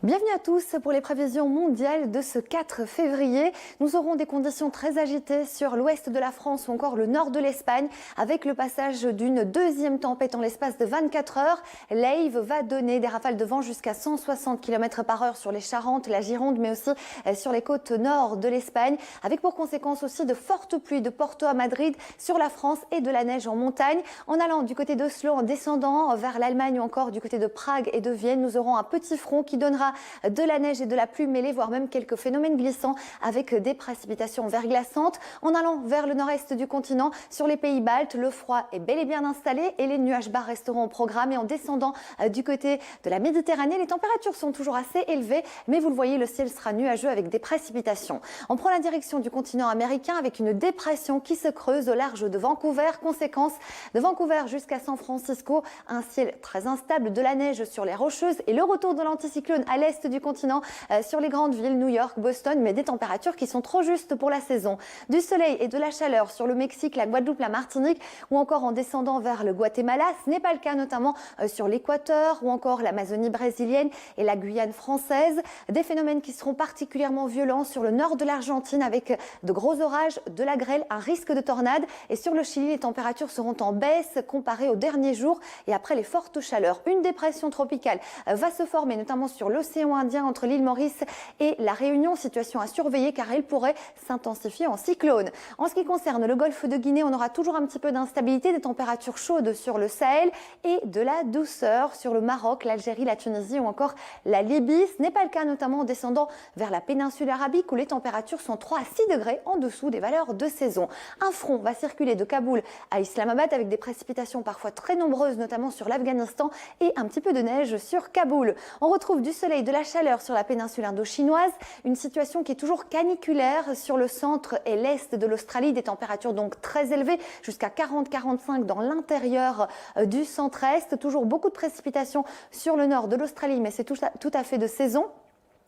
Bienvenue à tous pour les prévisions mondiales de ce 4 février. Nous aurons des conditions très agitées sur l'ouest de la France ou encore le nord de l'Espagne avec le passage d'une deuxième tempête en l'espace de 24 heures. L'Ave va donner des rafales de vent jusqu'à 160 km/h sur les Charentes, la Gironde, mais aussi sur les côtes nord de l'Espagne, avec pour conséquence aussi de fortes pluies de Porto à Madrid sur la France et de la neige en montagne. En allant du côté d'Oslo, en descendant vers l'Allemagne ou encore du côté de Prague et de Vienne, nous aurons un petit front qui donnera de la neige et de la pluie mêlée, voire même quelques phénomènes glissants avec des précipitations verglaçantes. En allant vers le nord-est du continent, sur les pays baltes, le froid est bel et bien installé et les nuages bas resteront au programme. Et en descendant du côté de la Méditerranée, les températures sont toujours assez élevées, mais vous le voyez, le ciel sera nuageux avec des précipitations. On prend la direction du continent américain avec une dépression qui se creuse au large de Vancouver. Conséquence, de Vancouver jusqu'à San Francisco, un ciel très instable, de la neige sur les Rocheuses et le retour de l'anticyclone à l'est du continent sur les grandes villes, New York, Boston, mais des températures qui sont trop justes pour la saison. Du soleil et de la chaleur sur le Mexique, la Guadeloupe, la Martinique ou encore en descendant vers le Guatemala. Ce n'est pas le cas notamment sur l'Équateur ou encore l'Amazonie brésilienne et la Guyane française. Des phénomènes qui seront particulièrement violents sur le nord de l'Argentine avec de gros orages, de la grêle, un risque de tornade. Et sur le Chili, les températures seront en baisse comparées aux derniers jours et après les fortes chaleurs. Une dépression tropicale va se former notamment sur l'océan Indien entre l'île Maurice et la Réunion. Situation à surveiller car elle pourrait s'intensifier en cyclone. En ce qui concerne le golfe de Guinée, on aura toujours un petit peu d'instabilité, des températures chaudes sur le Sahel et de la douceur sur le Maroc, l'Algérie, la Tunisie ou encore la Libye. Ce n'est pas le cas notamment en descendant vers la péninsule arabique où les températures sont 3 à 6 degrés en dessous des valeurs de saison. Un front va circuler de Kaboul à Islamabad avec des précipitations parfois très nombreuses, notamment sur l'Afghanistan et un petit peu de neige sur Kaboul. On retrouve du soleil, de la chaleur sur la péninsule indo-chinoise, une situation qui est toujours caniculaire sur le centre et l'est de l'Australie, des températures donc très élevées, jusqu'à 40-45 dans l'intérieur du centre-est, toujours beaucoup de précipitations sur le nord de l'Australie, mais c'est tout à fait de saison.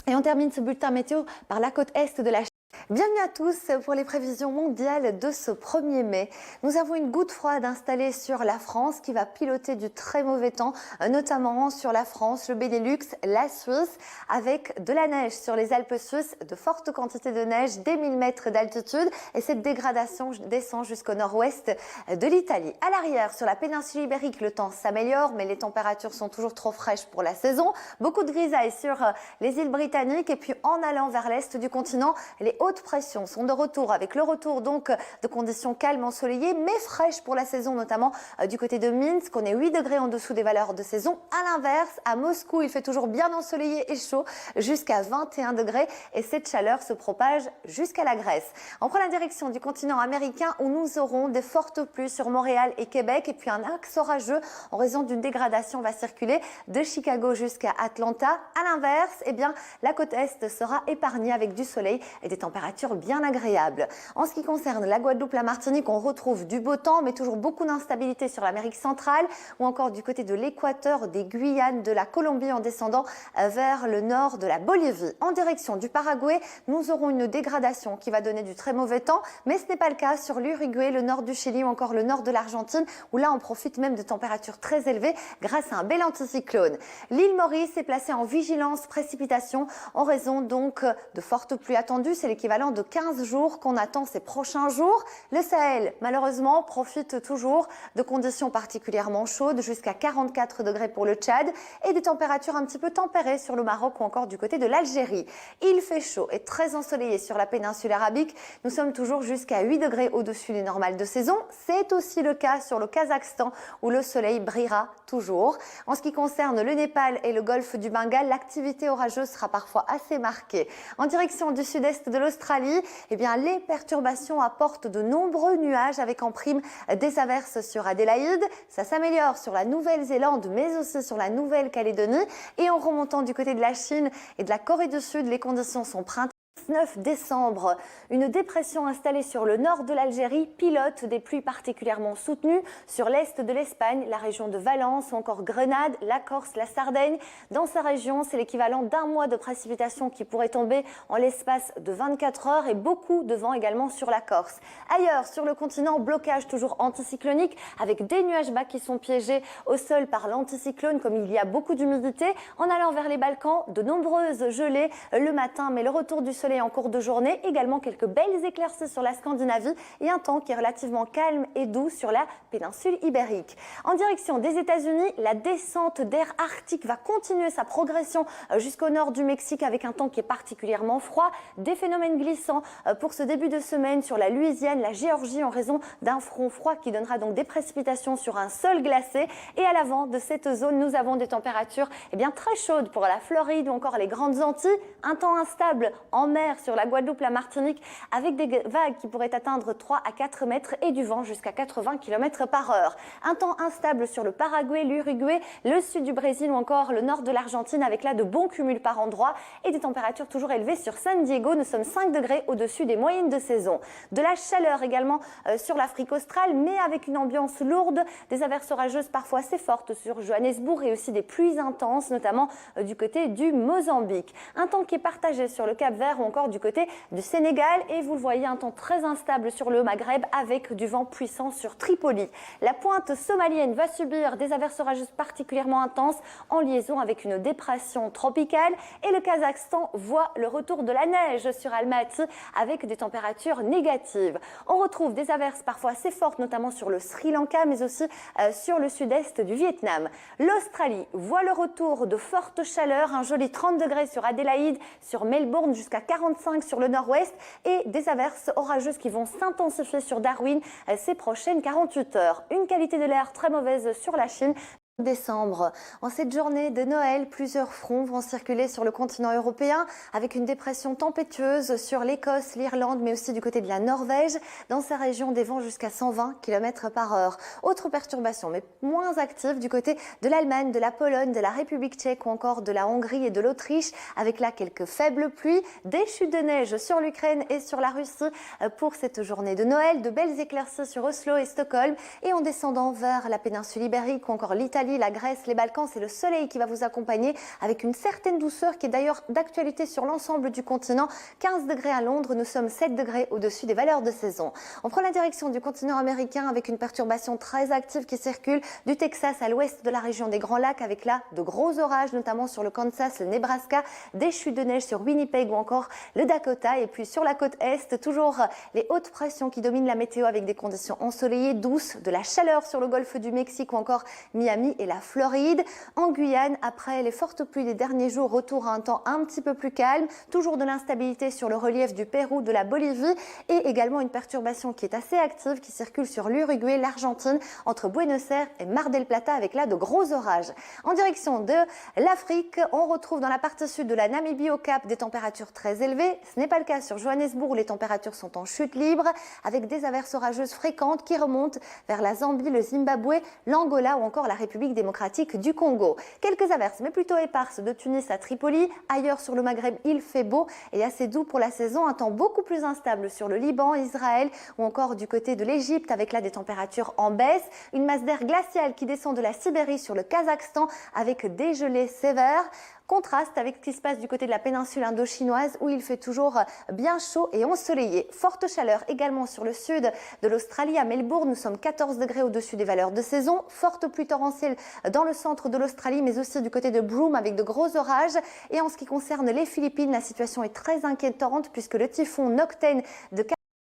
Et on termine ce bulletin météo par la côte est de la Chine. Bienvenue à tous pour les prévisions mondiales de ce 1er mai. Nous avons une goutte froide installée sur la France qui va piloter du très mauvais temps, notamment sur la France, le Benelux, la Suisse, avec de la neige sur les Alpes suisses, de fortes quantités de neige, des 1000 mètres d'altitude, et cette dégradation descend jusqu'au nord-ouest de l'Italie. À l'arrière, sur la péninsule ibérique, le temps s'améliore, mais les températures sont toujours trop fraîches pour la saison. Beaucoup de grisailles sur les îles britanniques, et puis en allant vers l'est du continent, les hautes pressions sont de retour avec le retour donc de conditions calmes ensoleillées mais fraîches pour la saison, notamment du côté de Minsk. On est 8 degrés en dessous des valeurs de saison. À l'inverse, à Moscou, il fait toujours bien ensoleillé et chaud jusqu'à 21 degrés et cette chaleur se propage jusqu'à la Grèce. On prend la direction du continent américain où nous aurons des fortes pluies sur Montréal et Québec et puis un axe orageux en raison d'une dégradation va circuler de Chicago jusqu'à Atlanta. À l'inverse, eh bien, la côte est sera épargnée avec du soleil et des températures bien agréables. En ce qui concerne la Guadeloupe, la Martinique, on retrouve du beau temps, mais toujours beaucoup d'instabilité sur l'Amérique centrale ou encore du côté de l'Équateur, des Guyanes, de la Colombie en descendant vers le nord de la Bolivie. En direction du Paraguay, nous aurons une dégradation qui va donner du très mauvais temps, mais ce n'est pas le cas sur l'Uruguay, le nord du Chili ou encore le nord de l'Argentine, où là on profite même de températures très élevées grâce à un bel anticyclone. L'île Maurice est placée en vigilance précipitation en raison donc de fortes pluies attendues. C'est l'équivalent de 15 jours qu'on attend ces prochains jours. Le Sahel, malheureusement, profite toujours de conditions particulièrement chaudes, jusqu'à 44 degrés pour le Tchad et des températures un petit peu tempérées sur le Maroc ou encore du côté de l'Algérie. Il fait chaud et très ensoleillé sur la péninsule arabique. Nous sommes toujours jusqu'à 8 degrés au-dessus des normales de saison. C'est aussi le cas sur le Kazakhstan où le soleil brillera toujours. En ce qui concerne le Népal et le golfe du Bengale, l'activité orageuse sera parfois assez marquée. En direction du sud-est de l'Australie, eh bien, les perturbations apportent de nombreux nuages avec en prime des averses sur Adélaïde. Ça s'améliore sur la Nouvelle-Zélande, mais aussi sur la Nouvelle-Calédonie. Et en remontant du côté de la Chine et de la Corée du Sud, les conditions sont printanières. 9 décembre. Une dépression installée sur le nord de l'Algérie pilote des pluies particulièrement soutenues sur l'est de l'Espagne, la région de Valence ou encore Grenade, la Corse, la Sardaigne. Dans sa région, c'est l'équivalent d'un mois de précipitations qui pourrait tomber en l'espace de 24 heures et beaucoup de vent également sur la Corse. Ailleurs, sur le continent, blocage toujours anticyclonique avec des nuages bas qui sont piégés au sol par l'anticyclone comme il y a beaucoup d'humidité. En allant vers les Balkans, de nombreuses gelées le matin, mais le retour du soleil en cours de journée, également quelques belles éclaircies sur la Scandinavie et un temps qui est relativement calme et doux sur la péninsule ibérique. En direction des États-Unis, la descente d'air arctique va continuer sa progression jusqu'au nord du Mexique avec un temps qui est particulièrement froid. Des phénomènes glissants pour ce début de semaine sur la Louisiane, la Géorgie en raison d'un front froid qui donnera donc des précipitations sur un sol glacé. Et à l'avant de cette zone, nous avons des températures très chaudes pour la Floride ou encore les Grandes Antilles. Un temps instable en mer sur la Guadeloupe, la Martinique avec des vagues qui pourraient atteindre 3 à 4 mètres et du vent jusqu'à 80 km par heure. Un temps instable sur le Paraguay, l'Uruguay, le sud du Brésil ou encore le nord de l'Argentine avec là de bons cumuls par endroit et des températures toujours élevées sur San Diego. Nous sommes 5 degrés au-dessus des moyennes de saison. De la chaleur également sur l'Afrique australe, mais avec une ambiance lourde, des averses orageuses parfois assez fortes sur Johannesburg et aussi des pluies intenses, notamment du côté du Mozambique. Un temps qui est partagé sur le Cap-Vert ou encore du côté du Sénégal et vous le voyez, un temps très instable sur le Maghreb avec du vent puissant sur Tripoli. La pointe somalienne va subir des averses orageuses particulièrement intenses en liaison avec une dépression tropicale et le Kazakhstan voit le retour de la neige sur Almaty avec des températures négatives. On retrouve des averses parfois assez fortes, notamment sur le Sri Lanka, mais aussi sur le sud-est du Vietnam. L'Australie voit le retour de forte chaleur, un joli 30 degrés sur Adélaïde, sur Melbourne, jusqu'à 45 sur le nord-ouest et des averses orageuses qui vont s'intensifier sur Darwin ces prochaines 48 heures. Une qualité de l'air très mauvaise sur la Chine. Décembre. En cette journée de Noël, plusieurs fronts vont circuler sur le continent européen avec une dépression tempétueuse sur l'Écosse, l'Irlande, mais aussi du côté de la Norvège. Dans ces régions, des vents jusqu'à 120 km par heure. Autre perturbation, mais moins active, du côté de l'Allemagne, de la Pologne, de la République tchèque ou encore de la Hongrie et de l'Autriche, avec là quelques faibles pluies, des chutes de neige sur l'Ukraine et sur la Russie pour cette journée de Noël, de belles éclaircies sur Oslo et Stockholm, et en descendant vers la péninsule ibérique ou encore l'Italie, la Grèce, les Balkans, c'est le soleil qui va vous accompagner avec une certaine douceur qui est d'ailleurs d'actualité sur l'ensemble du continent. 15 degrés à Londres, nous sommes 7 degrés au-dessus des valeurs de saison. On prend la direction du continent américain avec une perturbation très active qui circule du Texas à l'ouest de la région des Grands Lacs avec là de gros orages, notamment sur le Kansas, le Nebraska, des chutes de neige sur Winnipeg ou encore le Dakota. Et puis sur la côte est, toujours les hautes pressions qui dominent la météo avec des conditions ensoleillées, douces, de la chaleur sur le golfe du Mexique ou encore Miami et la Floride. En Guyane, après les fortes pluies des derniers jours, retour à un temps un petit peu plus calme, toujours de l'instabilité sur le relief du Pérou, de la Bolivie et également une perturbation qui est assez active qui circule sur l'Uruguay, l'Argentine, entre Buenos Aires et Mar del Plata avec là de gros orages. En direction de l'Afrique, on retrouve dans la partie sud de la Namibie au Cap des températures très élevées. Ce n'est pas le cas sur Johannesburg où les températures sont en chute libre avec des averses orageuses fréquentes qui remontent vers la Zambie, le Zimbabwe, l'Angola ou encore la République démocratique du Congo. Quelques averses, mais plutôt éparses de Tunis à Tripoli. Ailleurs sur le Maghreb, il fait beau et assez doux pour la saison. Un temps beaucoup plus instable sur le Liban, Israël ou encore du côté de l'Égypte avec là des températures en baisse. Une masse d'air glaciale qui descend de la Sibérie sur le Kazakhstan avec des gelées sévères. Contraste avec ce qui se passe du côté de la péninsule indo-chinoise où il fait toujours bien chaud et ensoleillé. Forte chaleur également sur le sud de l'Australie à Melbourne. Nous sommes 14 degrés au-dessus des valeurs de saison. Forte pluie torrentielle dans le centre de l'Australie mais aussi du côté de Broome avec de gros orages. Et en ce qui concerne les Philippines, la situation est très inquiétante puisque le typhon Noctane de